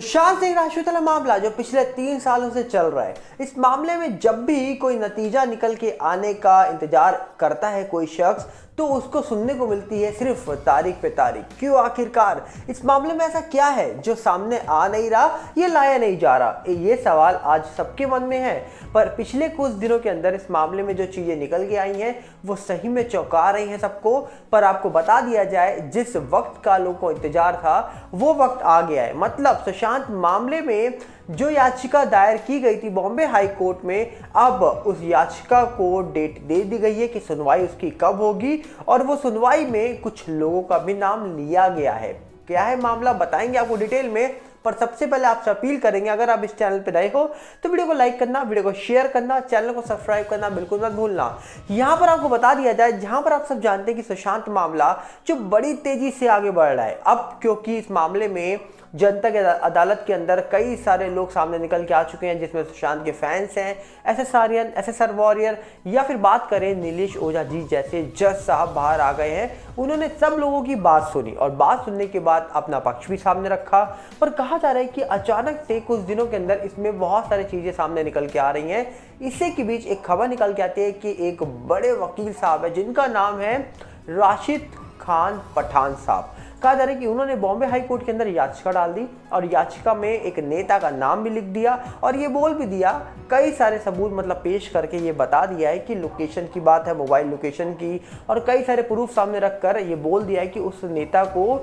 सुशांत सिंह राजपूत वाला मामला जो पिछले 3 सालों से चल रहा है, इस मामले में जब भी कोई नतीजा निकल के आने का इंतजार करता है कोई शख्स, तो उसको सुनने को मिलती है सिर्फ तारीख पे तारीख। क्यों आखिरकार इस मामले में ऐसा क्या है जो सामने आ नहीं रहा, ये लाया नहीं जा रहा? ये सवाल आज सबके मन में है। पर पिछले कुछ दिनों के अंदर इस मामले में जो चीजें निकल के आई हैं वो सही में चौंका रही हैं सबको। पर आपको बता दिया जाए, जिस वक्त का लोगों को इंतजार था वो वक्त आ गया है। मतलब सुशांत मामले में जो याचिका दायर की गई थी बॉम्बे हाई कोर्ट में, अब उस याचिका को डेट दे दी गई है कि सुनवाई उसकी कब होगी, और वो सुनवाई में कुछ लोगों का भी नाम लिया गया है। क्या है मामला बताएंगे आपको डिटेल में। पर सबसे पहले आपसे अपील करेंगे, अगर आप इस चैनल पे नए हो तो वीडियो को लाइक करना, वीडियो को शेयर करना, चैनल को सब्सक्राइब करना बिल्कुल मत भूलना। यहाँ पर आपको बता दिया जाए, जहां पर आप सब जानते हैं कि सुशांत मामला जो बड़ी तेजी से आगे बढ़ रहा है अब, क्योंकि इस मामले में जनता के अदालत के अंदर कई सारे लोग सामने निकल के आ चुके हैं, जिसमें सुशांत के फैंस हैं, एसएसआरियन, एसएसआर वॉरियर, या फिर बात करें नीलेश ओझा जी जैसे जज साहब बाहर आ गए हैं। उन्होंने सब लोगों की बात सुनी और बात सुनने के बाद अपना पक्ष भी सामने रखा। पर कहा जा रहा है कि अचानक से कुछ दिनों के अंदर इसमें बहुत सारी चीजें सामने निकल के आ रही हैं। इसी के बीच एक खबर निकल के आती है कि एक बड़े वकील साहब है जिनका नाम है राशिद खान पठान साहब। कहा जा रहा है कि उन्होंने बॉम्बे हाई कोर्ट के अंदर याचिका डाल दी और याचिका में एक नेता का नाम भी लिख दिया और ये बोल भी दिया, कई सारे सबूत मतलब पेश करके ये बता दिया है कि लोकेशन की बात है, मोबाइल लोकेशन की, और कई सारे प्रूफ सामने रखकर ये बोल दिया है कि उस नेता को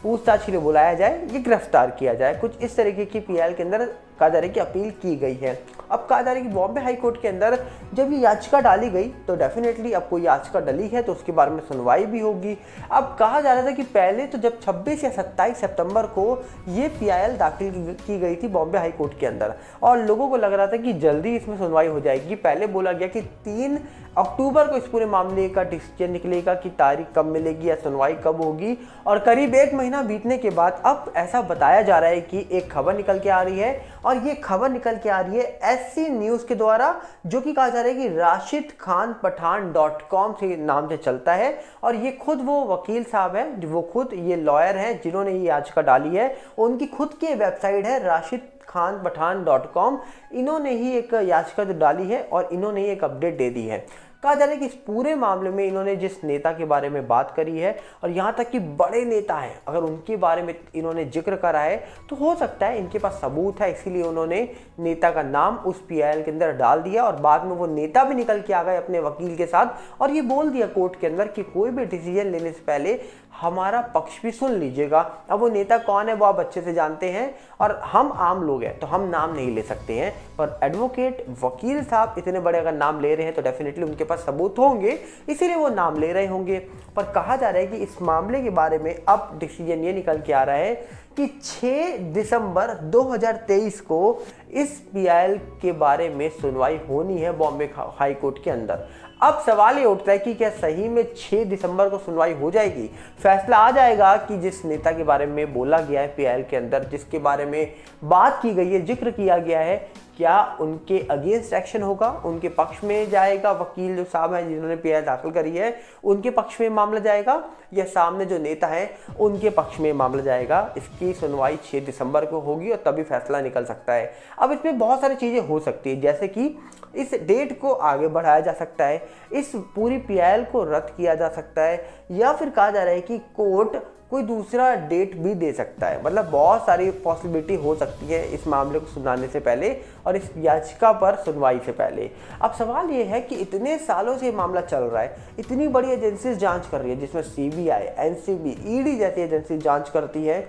पूछताछ के लिए बुलाया जाए, ये गिरफ्तार किया जाए। कुछ इस तरीके की पीएल के अंदर कहा जा रहा है कि अपील की गई है। अब कहा जा रहा है कि बॉम्बे हाई कोर्ट के अंदर जब ये याचिका डाली गई तो डेफिनेटली अब कोई याचिका डली है तो उसके बारे में सुनवाई भी होगी। अब कहा जा रहा था कि पहले तो जब 26 या 27 सितंबर को ये पीआईएल दाखिल की गई थी बॉम्बे हाई कोर्ट के अंदर और लोगों को लग रहा था कि जल्दी इसमें सुनवाई हो जाएगी। पहले बोला गया कि 3 अक्टूबर को इस पूरे मामले का डिसीजन निकलेगा कि तारीख कब मिलेगी या सुनवाई कब होगी, और करीब 1 महीना बीतने के बाद अब ऐसा बताया जा रहा है कि एक खबर निकल के आ रही है, और ये खबर निकल के आ रही है एससी न्यूज के द्वारा, जो कि कहा जा रहा है कि राशिद खान पठान .com से नाम से चलता है। और ये खुद वो वकील साहब हैं, वो खुद ये लॉयर हैं जिन्होंने ये याचिका डाली है। उनकी खुद की वेबसाइट है राशिद खान पठान .com। इन्होंने ही एक याचिका जो डाली है और इन्होंने ही एक अपडेट दे दी है। कहा जा रहा है कि इस पूरे मामले में इन्होंने जिस नेता के बारे में बात करी है, और यहाँ तक कि बड़े नेता हैं, अगर उनके बारे में इन्होंने जिक्र करा है तो हो सकता है इनके पास सबूत है, इसीलिए उन्होंने नेता का नाम उस पीआईएल के अंदर डाल दिया। और बाद में वो नेता भी निकल के आ गए अपने वकील के साथ और ये बोल दिया कोर्ट के अंदर कि कोई भी डिसीजन लेने से पहले हमारा पक्ष भी सुन लीजिएगा। अब वो नेता कौन है वो आप अच्छे से जानते हैं, और हम आम लोग हैं तो हम नाम नहीं ले सकते हैं, पर एडवोकेट वकील साहब इतने बड़े अगर नाम ले रहे हैं तो डेफिनेटली उनके पास सबूत होंगे, इसीलिए वो नाम ले रहे होंगे। पर कहा जा रहा है कि इस मामले के बारे में अब डिसीजन ये निकल के आ रहा है कि 6 दिसंबर 2023 को इस पीआईएल के बारे में सुनवाई होनी है बॉम्बे हाई कोर्ट के अंदर। अब सवाल ये उठता है कि क्या सही में 6 दिसंबर को सुनवाई हो जाएगी, फैसला आ जाएगा कि जिस नेता के बारे में बोला गया है पीआईएल के अंदर, जिसके बारे में बात की गई है, जिक्र किया गया है, क्या उनके अगेंस्ट एक्शन होगा, उनके पक्ष में जाएगा, वकील जो साहब हैं जिन्होंने पीआईएल दाखिल करी है उनके पक्ष में मामला जाएगा, या सामने जो नेता है उनके पक्ष में मामला जाएगा। इसकी सुनवाई 6 दिसंबर को होगी और तभी फैसला निकल सकता है। अब इसमें बहुत सारी चीज़ें हो सकती है, जैसे कि इस डेट को आगे बढ़ाया जा सकता है, इस पूरी पीआईएल को रद्द किया जा सकता है, या फिर कहा जा रहा है कि कोर्ट कोई दूसरा डेट भी दे सकता है। मतलब बहुत सारी पॉसिबिलिटी हो सकती है इस मामले को सुनाने से पहले और इस याचिका पर सुनवाई से पहले। अब सवाल ये है कि इतने सालों से ये मामला चल रहा है, इतनी बड़ी एजेंसीज जांच कर रही है, जिसमें सीबीआई, एनसीबी, ईडी जैसी एजेंसी जांच करती है,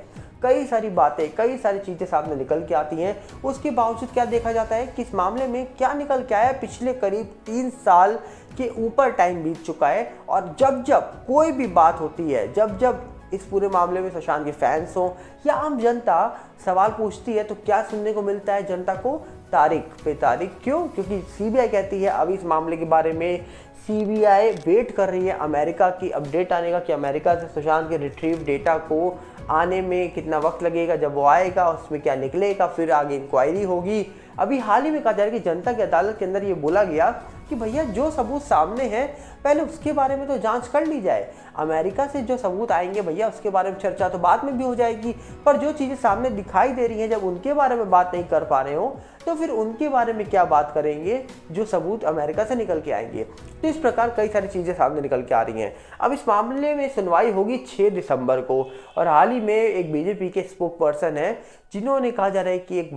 कई सारी बातें, कई सारी चीज़ें सामने निकल के आती हैं। उसके बावजूद क्या देखा जाता है कि इस मामले में क्या निकल के आया है, पिछले करीब 3 साल के ऊपर टाइम बीत चुका है, और जब जब कोई भी बात होती है, जब जब इस पूरे मामले में सुशांत के फैंस हों या आम जनता सवाल पूछती है, तो क्या सुनने को मिलता है जनता को? तारीख पे तारीख। क्यों? क्योंकि सीबीआई कहती है अभी इस मामले के बारे में सीबीआई वेट कर रही है अमेरिका की अपडेट आने का, कि अमेरिका से सुशांत के रिट्रीव डेटा को आने में कितना वक्त लगेगा, जब वो आएगा उसमें क्या निकलेगा, फिर आगे इंक्वायरी होगी। अभी हाल ही में कहा जा रहा है कि जनता की अदालत के अंदर ये बोला गया कि भैया जो सबूत सामने है पहले उसके बारे में तो जांच कर ली जाए। अमेरिका से जो सबूत आएंगे भैया उसके बारे में चर्चा तो बाद में भी हो जाएगी, पर जो चीज़ें सामने दिखाई दे रही हैं जब उनके बारे में बात नहीं कर पा रहे हो तो फिर उनके बारे में क्या बात करेंगे जो सबूत अमेरिका से निकल के आएंगे। तो इस प्रकार कई सारी चीज़ें सामने निकल के आ रही हैं। अब इस मामले में सुनवाई होगी 6 दिसंबर को, और हाल ही में एक बीजेपी के स्पोक पर्सन है जिन्होंने कहा जा रहा है कि एक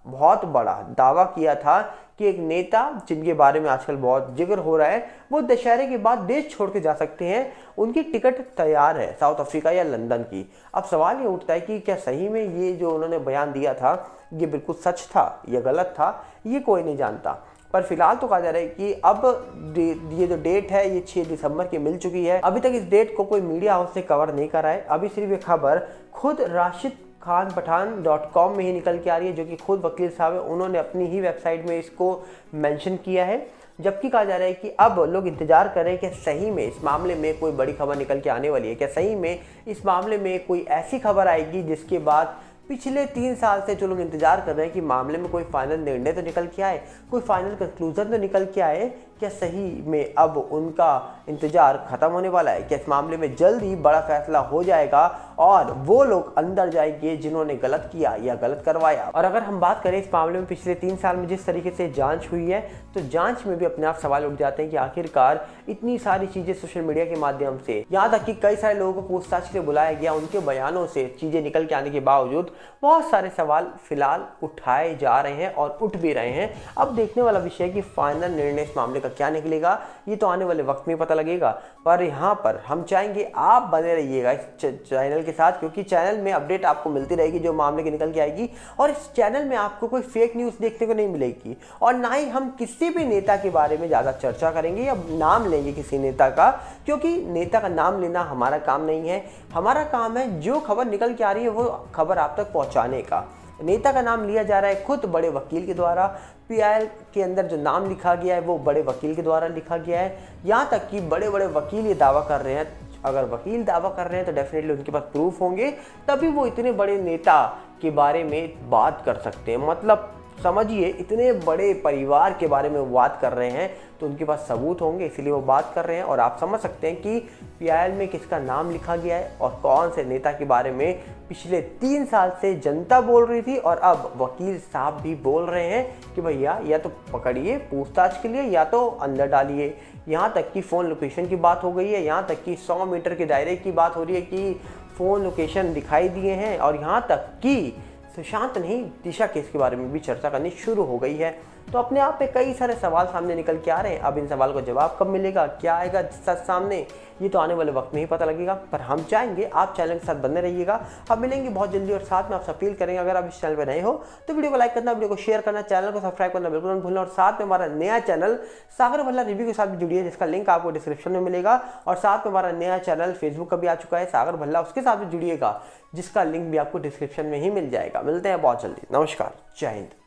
बहुत बड़ा दावा किया था कि एक नेता जिनके बारे में आजकल बहुत जिक्र हो रहा है वो दशहरे के बाद देश छोड़ के जा सकते हैं, उनकी टिकट तैयार है साउथ अफ्रीका या लंदन की। अब सवाल ये उठता है कि क्या सही में ये जो उन्होंने बयान दिया था ये बिल्कुल सच था या गलत था, ये कोई नहीं जानता। पर फिलहाल तो कहा जा रहा है कि अब ये जो डेट है ये 6 दिसंबर की मिल चुकी है। अभी तक इस डेट को कोई मीडिया हाउस ने कवर नहीं करा है। अभी सिर्फ ये खबर खुद राशिद खान पठान.com में ही निकल के आ रही है, जो कि खुद वकील साहब है, उन्होंने अपनी ही वेबसाइट में इसको मेंशन किया है। जबकि कहा जा रहा है कि अब लोग इंतजार कर रहे हैं कि सही में इस मामले में कोई बड़ी खबर निकल के आने वाली है, क्या सही में इस मामले में कोई ऐसी खबर आएगी जिसके बाद पिछले 3 साल से जो लोग इंतजार कर रहे हैं कि मामले में कोई फाइनल निर्णय तो निकल के आए, कोई फाइनल कंक्लूजन तो निकल के आए, क्या सही में अब उनका इंतजार खत्म होने वाला है? क्या इस मामले में जल्द ही बड़ा फैसला हो जाएगा और वो लोग अंदर जाएंगे जिन्होंने गलत किया या गलत करवाया? और अगर हम बात करें इस मामले में पिछले 3 साल में जिस तरीके से जांच हुई है, तो जांच में भी अपने आप सवाल उठ जाते हैं कि आखिरकार इतनी सारी चीजें सोशल मीडिया के माध्यम से, यहाँ तक कि कई सारे लोगों को पूछताछ के लिए बुलाया गया, उनके बयानों से चीजें निकल के आने के बावजूद बहुत सारे सवाल फिलहाल उठाए जा रहे हैं और उठ भी रहे हैं। अब देखने वाला विषय है कि फाइनल निर्णय इस मामले का क्या निकलेगा, ये तो आने वाले वक्त में पता लगेगा। पर यहाँ पर हम चाहेंगे आप बने रहिएगा इस चैनल के साथ, क्योंकि चैनल में अपडेट आपको मिलती रहेगी जो मामले की निकल के आएगी, और इस चैनल में आपको कोई फेक न्यूज़ देखने को नहीं मिलेगी, और ना ही हम किसी भी नेता के बारे में ज़्यादा चर्चा करेंगे या नाम लेंगे किसी नेता का, क्योंकि नेता का नाम लेना हमारा काम नहीं है। हमारा काम है जो खबर निकल के आ रही है वो खबर आप तक पहुँचाने का। नेता का नाम लिया जा रहा है खुद बड़े वकील के द्वारा, पीआईएल के अंदर जो नाम लिखा गया है वो बड़े वकील के द्वारा लिखा गया है। यहाँ तक कि बड़े बड़े वकील ये दावा कर रहे हैं, अगर वकील दावा कर रहे हैं तो डेफिनेटली उनके पास प्रूफ होंगे, तभी वो इतने बड़े नेता के बारे में बात कर सकते हैं। मतलब समझिए, इतने बड़े परिवार के बारे में वो बात कर रहे हैं तो उनके पास सबूत होंगे, इसलिए वो बात कर रहे हैं। और आप समझ सकते हैं कि पीआईएल में किसका नाम लिखा गया है और कौन से नेता के बारे में पिछले 3 साल से जनता बोल रही थी, और अब वकील साहब भी बोल रहे हैं कि भैया या तो पकड़िए पूछताछ के लिए या तो अंदर डालिए। यहाँ तक कि फ़ोन लोकेशन की बात हो गई है, यहाँ तक कि 100 मीटर के दायरे की बात हो रही है कि फ़ोन लोकेशन दिखाई दिए हैं, और यहाँ तक कि सुशांत नहीं दिशा केस के बारे में भी चर्चा करनी शुरू हो गई है। तो अपने आप पे कई सारे सवाल सामने निकल के आ रहे हैं। अब इन सवाल का जवाब कब मिलेगा, क्या आएगा सच सामने, ये तो आने वाले वक्त में ही पता लगेगा। पर हम चाहेंगे आप चैनल के साथ बने रहिएगा। हम मिलेंगे बहुत जल्दी, और साथ में आपसे अपील करेंगे अगर आप इस चैनल पर नए हो तो वीडियो को लाइक करना, वीडियो को शेयर करना, चैनल को सब्सक्राइब करना बिल्कुल मत भूलना। और साथ में हमारा नया चैनल सागर भल्ला रिव्यू के साथ भी जुड़िए, जिसका लिंक आपको डिस्क्रिप्शन में मिलेगा। और साथ में हमारा नया चैनल फेसबुक का भी आ चुका है सागर भल्ला, उसके साथ भी जुड़िएगा, जिसका लिंक भी आपको डिस्क्रिप्शन में ही मिल जाएगा। मिलते हैं बहुत जल्दी। नमस्कार, जय हिंद।